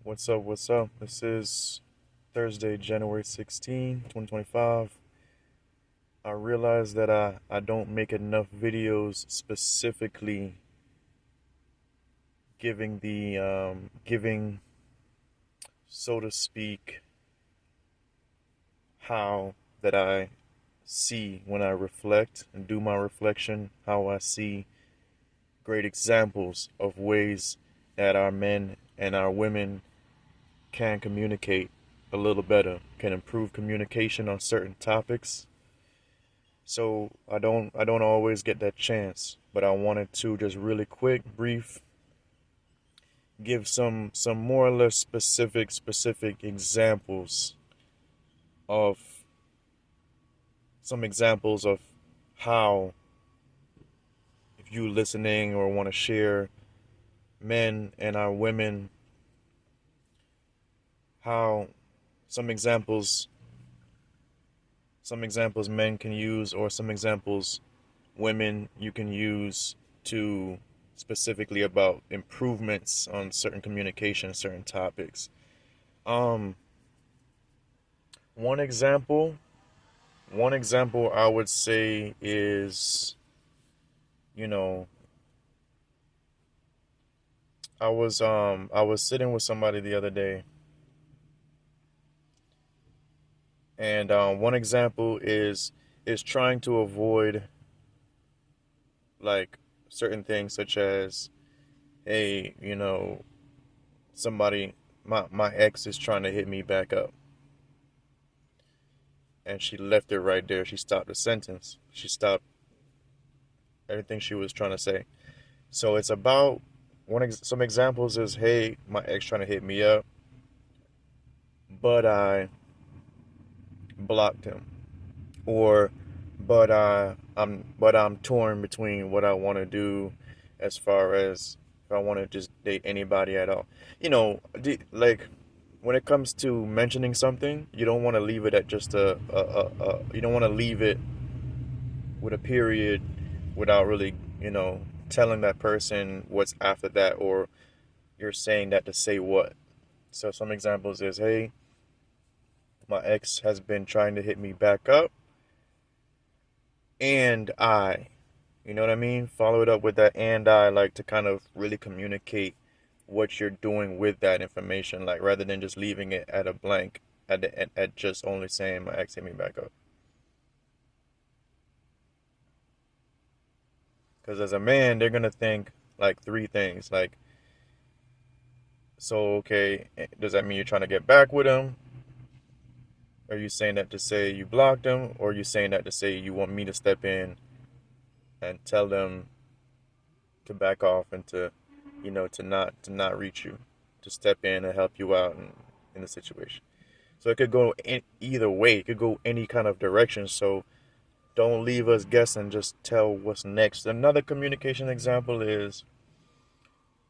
What's up? What's up? This is Thursday, January 16, 2025. I realized that I don't make enough videos specifically giving, so to speak, how that I see when I reflect and do my reflection, how I see great examples of ways that our men and our women can communicate a little better, can improve communication on certain topics. So I don't always get that chance, but I wanted to just really quick, brief, give some more or less specific examples of some examples of how, if you listening or want to share, men and our women, how some examples men can use, or some examples women you can use to specifically about improvements on certain communication, certain topics. Um, one example, one example I would say is, you know, I was sitting with somebody the other day, and one example is trying to avoid like certain things such as, hey, somebody, my ex is trying to hit me back up, and she left it right there. She stopped the sentence. She stopped everything she was trying to say. So it's about some examples is, hey, my ex trying to hit me up, but I blocked him, or but I'm torn between what I want to do, as far as if I want to just date anybody at all. Like when it comes to mentioning something, you don't want to leave it at just you don't want to leave it with a period without really, telling that person what's after that, or you're saying that to say what. So some examples is, hey, my ex has been trying to hit me back up, and you know what I mean? Follow it up with that, and I like to kind of really communicate what you're doing with that information, like rather than just leaving it at a blank, at just only saying my ex hit me back up. Because as a man, they're gonna think like three things. Like, so okay, does that mean you're trying to get back with him? Are you saying that to say you blocked him, or are you saying that to say you want me to step in and tell them to back off and to, to not reach you, to step in and help you out in the situation? So it could go in either way. It could go any kind of direction. So don't leave us guessing. Just tell what's next. Another communication example is,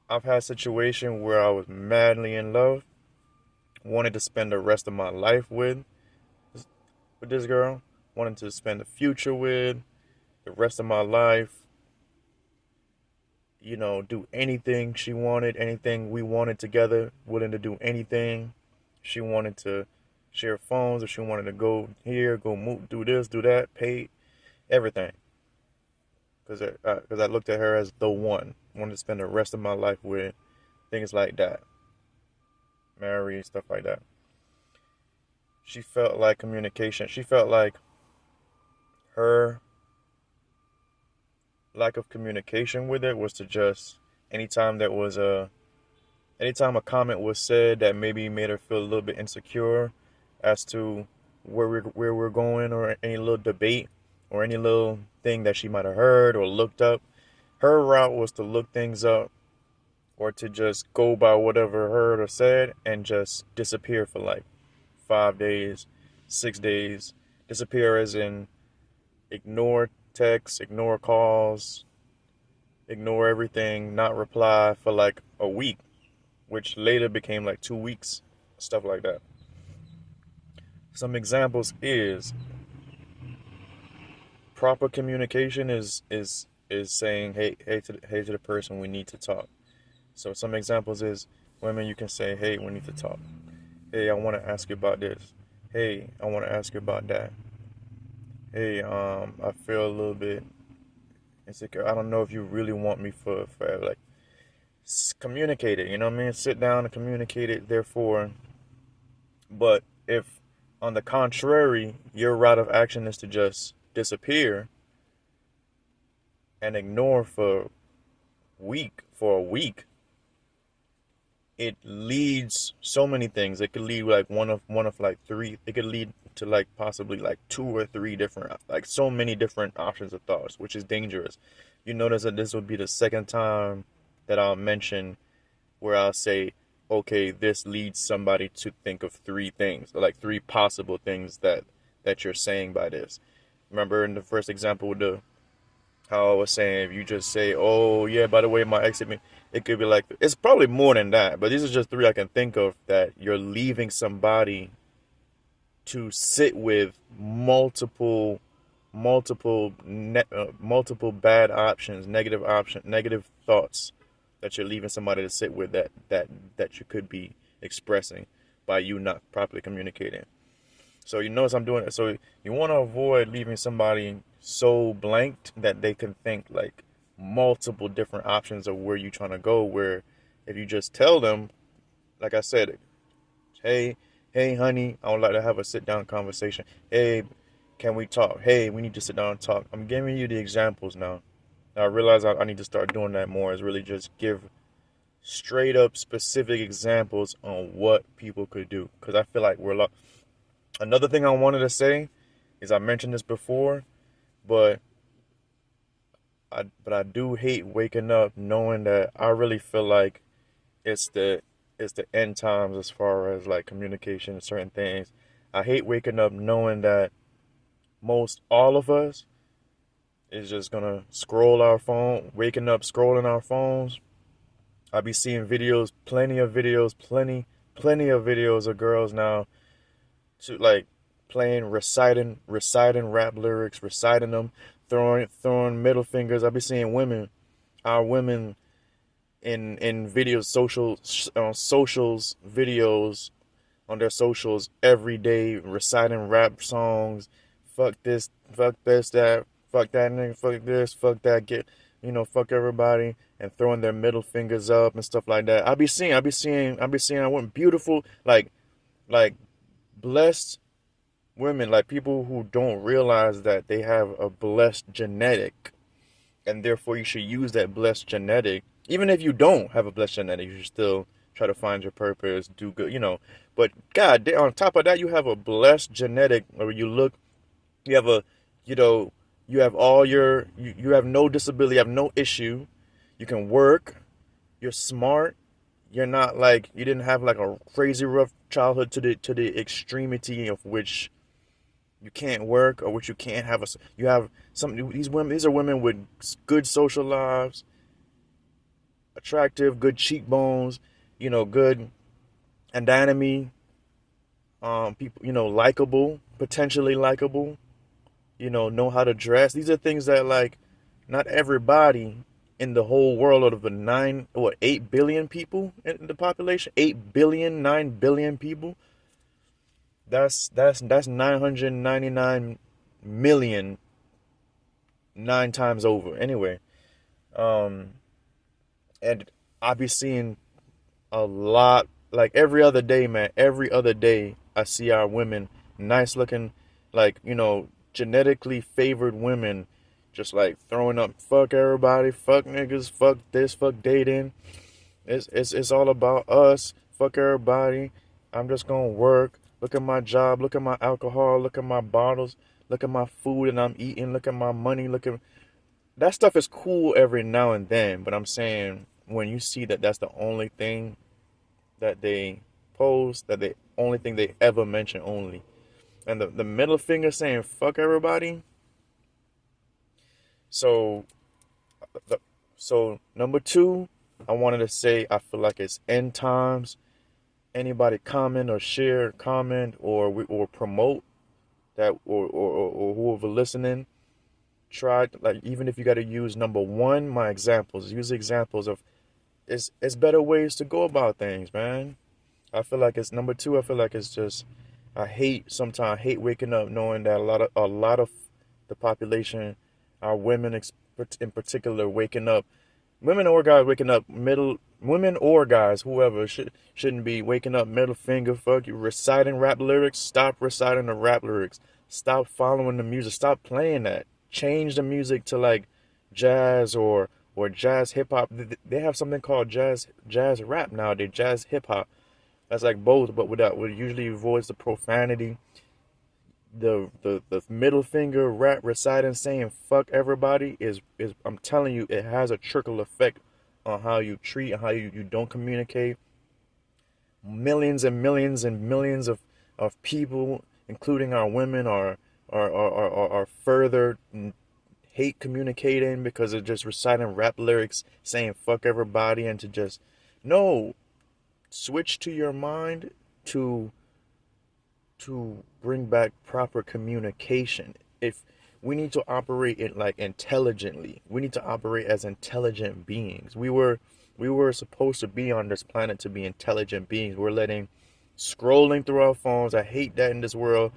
I've had a situation where I was madly in love, wanted to spend the rest of my life with this girl, wanted to spend the future with, the rest of my life, do anything she wanted, anything we wanted together, willing to do anything. She wanted to share phones, or she wanted to go here, go move, do this, do that, pay everything. Because I looked at her as the one, wanted to spend the rest of my life with, things like that, marry, stuff like that. She felt like communication. She felt like her lack of communication with it was to just, anytime there was a anytime a comment was said that maybe made her feel a little bit insecure as to where we're going, or any little debate or any little thing that she might have heard or looked up, her route was to look things up, or to just go by whatever heard or said and just disappear for like 5 days, 6 days. Disappear as in ignore texts, ignore calls, ignore everything, not reply for like a week, which later became like 2 weeks, stuff like that. Some examples is, proper communication is saying, hey to the person, we need to talk. So some examples is, Women, you can say, hey, we need to talk. Hey, I want to ask you about this. Hey, I want to ask you about that. Hey, I feel a little bit insecure. I don't know if you really want me for like communicate it. You know what I mean? Sit down and communicate it. Therefore, but if on the contrary, your route of action is to just disappear and ignore for a week, it leads so many things. It could lead like one of like three. It could lead to like possibly like two or three different, like so many different options of thoughts, which is dangerous. You notice that this would be the second time that I'll mention where I'll say, okay, this leads somebody to think of three things, or like three possible things that you're saying by this. Remember in the first example with the how I was saying, if you just say, "Oh yeah, by the way, my ex hit me," it could be like it's probably more than that, but these are just three I can think of that you're leaving somebody to sit with multiple bad options, negative thoughts that you're leaving somebody to sit with that you could be expressing by you not properly communicating. So you notice I'm doing it. So you want to avoid leaving somebody so blanked that they can think like multiple different options of where you're trying to go. Where if you just tell them, like I said, hey, hey, honey, I would like to have a sit down conversation. Hey, can we talk? Hey, we need to sit down and talk. I'm giving you the examples now. I realize I need to start doing that more. Is really just give straight up specific examples on what people could do. Because I feel like another thing I wanted to say is I mentioned this before, but I do hate waking up knowing that I really feel like it's the it's the end times as far as like communication and certain things. I hate waking up knowing that most all of us is just gonna scroll our phone, waking up scrolling our phones. I be seeing videos, plenty of videos of girls now to like playing, reciting rap lyrics, reciting them, throwing middle fingers. I be seeing our women in videos, socials videos on their socials every day, reciting rap songs. Fuck this, that, fuck that nigga, fuck this, fuck that, fuck everybody, and throwing their middle fingers up and stuff like that. I be seeing. I want beautiful, like blessed women, like people who don't realize that they have a blessed genetic, and therefore you should use that blessed genetic. Even if you don't have a blessed genetic, you should still try to find your purpose, do good. But God, on top of that, you have a blessed genetic where you have you know, you have you have no disability, you have no issue. You can work, you're smart, you're not like, you didn't have like a crazy rough childhood to the extremity of which you can't work or which you can't have you have these are women with good social lives, attractive, good cheekbones, good anatomy, people, likable, potentially likable, know how to dress. These are things that like not everybody in the whole world out of the 8 billion people in the population, 8 billion, 9 billion people. That's 999 million, nine times over. Anyway, um, and I be seeing a lot, like every other day, man. Every other day, I see our women, nice looking, like genetically favored women, just like throwing up, fuck everybody, fuck niggas, fuck this, fuck dating. It's all about us. Fuck everybody. I'm just gonna work. Look at my job. Look at my alcohol. Look at my bottles. Look at my food and I'm eating. Look at my money. Look at that stuff is cool every now and then. But I'm saying when you see that that's the only thing that they post, that the only thing they ever mention only, and the middle finger saying fuck everybody. So so number two, I wanted to say I feel like it's end times. Anybody comment or share, comment or promote that or whoever listening, try like even if you got to use number one, my examples. Use examples of it's better ways to go about things, man. I feel like it's number two. I feel like it's just I hate waking up knowing that a lot of the population, our women in particular, waking up. Women or guys waking up middle. Women or guys, whoever shouldn't be waking up middle finger. Fuck you, reciting rap lyrics. Stop reciting the rap lyrics. Stop following the music. Stop playing that. Change the music to like jazz or jazz hip hop. They have something called jazz rap nowadays. Jazz hip hop. That's like both, but without what usually avoids the profanity, the middle finger rap reciting saying fuck everybody is I'm telling you, it has a trickle effect on how you treat and how you don't communicate. Millions and millions and millions of people, including our women, are further hate communicating because of just reciting rap lyrics saying fuck everybody, and to just no, switch to your mind to bring back proper communication. If we need to operate it like intelligently, we need to operate as intelligent beings. We were supposed to be on this planet to be intelligent beings. We're letting scrolling through our phones. I hate that in this world,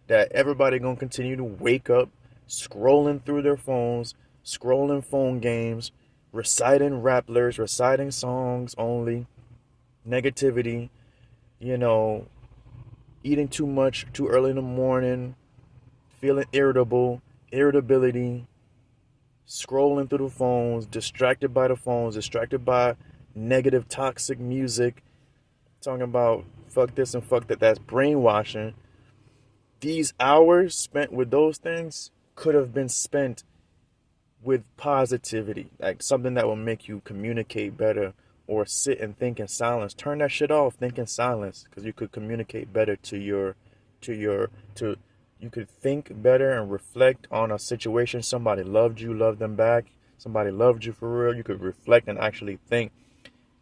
that everybody gonna continue to wake up scrolling through their phones, scrolling phone games, reciting rap lyrics, reciting songs only, negativity, you know, eating too much too early in the morning, feeling irritability, scrolling through the phones, distracted by the phones, distracted by negative, toxic music, talking about fuck this and fuck that. That's brainwashing. These hours spent with those things could have been spent with positivity, like something that will make you communicate better, or sit and think in silence. Turn that shit off, think in silence, because you could communicate better to you could think better and reflect on a situation. Somebody loved you, love them back. Somebody loved you for real. You could reflect and actually think,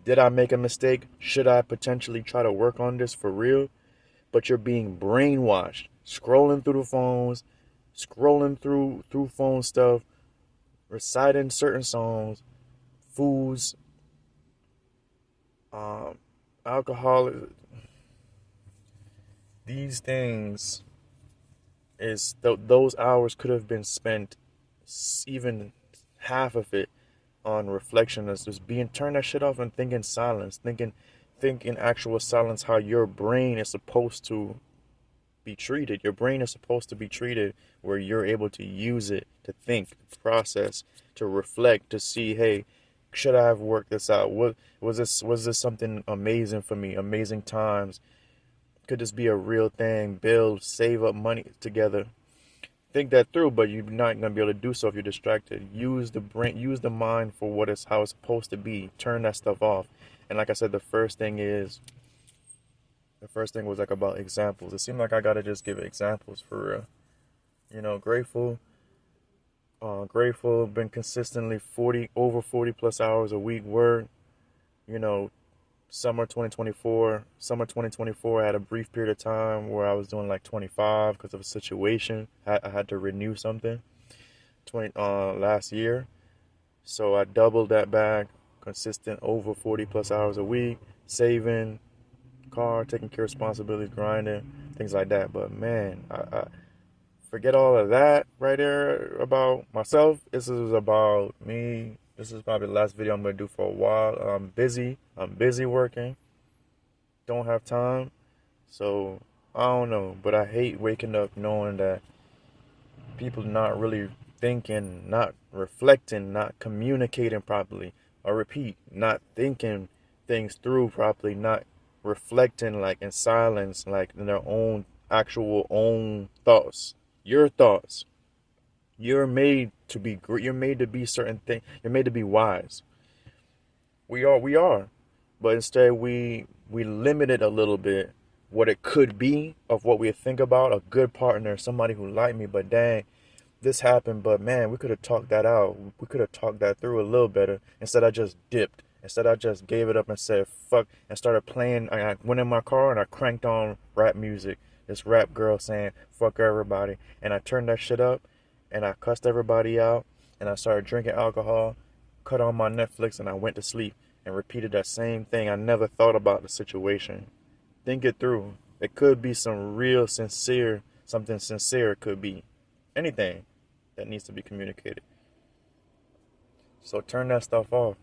did I make a mistake? Should I potentially try to work on this for real? But you're being brainwashed, scrolling through the phones, scrolling through phone stuff, reciting certain songs, foods, alcohol. These things those hours could have been spent, even half of it, on reflection. As just being turn that shit off and think in silence, think in actual silence how your brain is supposed to be treated. Your brain is supposed to be treated where you're able to use it to think, process, to reflect, to see, hey, should I have worked this out? What was this something amazing for me? Amazing times. Could this be a real thing? Build, save up money together. Think that through, but you're not gonna be able to do so if you're distracted. Use the brain, use the mind for how it's supposed to be. Turn that stuff off. And like I said, the first thing was like about examples. It seemed like I gotta just give examples for real. Grateful, been consistently over 40 plus hours a week work. You know, summer 2024, I had a brief period of time where I was doing like 25 because of a situation. I had to renew something last year. So I doubled that back, consistent over 40 plus hours a week, saving, car, taking care of responsibilities, grinding, things like that. But man, I forget all of that right there about myself. This is about me. This is probably the last video I'm going to do for a while. I'm busy working. Don't have time. So, I don't know. But I hate waking up knowing that people not really thinking, not reflecting, not communicating properly. I repeat, not thinking things through properly, not reflecting like in silence, like in their own actual own thoughts. Your thoughts. You're made to be great. You're made to be certain things. You're made to be wise. We are. But instead we limit it a little bit, what it could be of what we think about, a good partner, somebody who liked me, but dang, this happened, but man, we could have talked that out. We could have talked that through a little better. Instead I just dipped. Instead I just gave it up and said fuck and started playing. I went in my car and I cranked on rap music. This rap girl saying fuck everybody. And I turned that shit up and I cussed everybody out and I started drinking alcohol, cut on my Netflix, and I went to sleep. and repeated that same thing. I never thought about the situation. Think it through. It could be some real sincere, something sincere. It could be anything that needs to be communicated. So turn that stuff off.